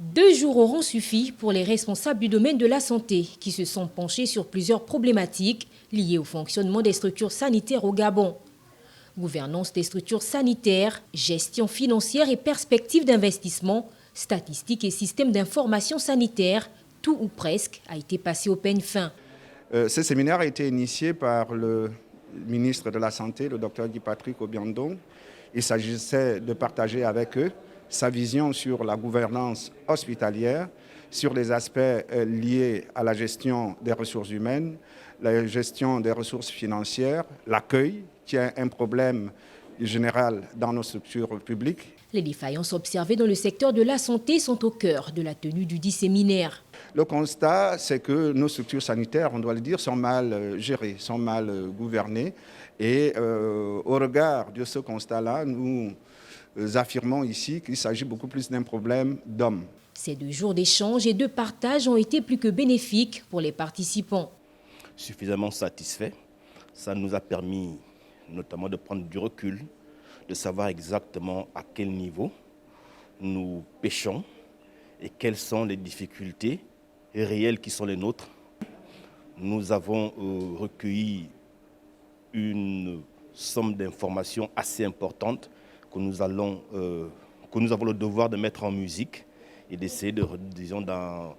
2 jours auront suffi pour les responsables du domaine de la santé qui se sont penchés sur plusieurs problématiques liées au fonctionnement des structures sanitaires au Gabon. Gouvernance des structures sanitaires, gestion financière et perspectives d'investissement, statistiques et systèmes d'information sanitaire, tout ou presque a été passé au peigne fin. Ce séminaire a été initié par le ministre de la Santé, le Dr Guy Patrick Obiandong. Il s'agissait de partager avec eux sa vision sur la gouvernance hospitalière, sur les aspects liés à la gestion des ressources humaines, la gestion des ressources financières, l'accueil, qui est un problème général dans nos structures publiques. Les défaillances observées dans le secteur de la santé sont au cœur de la tenue du dit séminaire. Le constat, c'est que nos structures sanitaires, on doit le dire, sont mal gérées, sont mal gouvernées. Et au regard de ce constat-là, nous affirmons ici qu'il s'agit beaucoup plus d'un problème d'hommes. Ces 2 jours d'échange et de partage ont été plus que bénéfiques pour les participants. Suffisamment satisfaits. Ça nous a permis notamment de prendre du recul, de savoir exactement à quel niveau nous pêchons et quelles sont les difficultés réelles qui sont les nôtres. Nous avons recueilli une somme d'informations assez importante que nous avons le devoir de mettre en musique et d'essayer d'en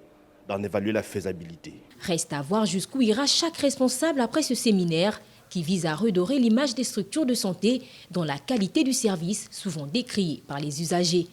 évaluer la faisabilité. Reste à voir jusqu'où ira chaque responsable après ce séminaire qui vise à redorer l'image des structures de santé dont la qualité du service souvent décriée par les usagers.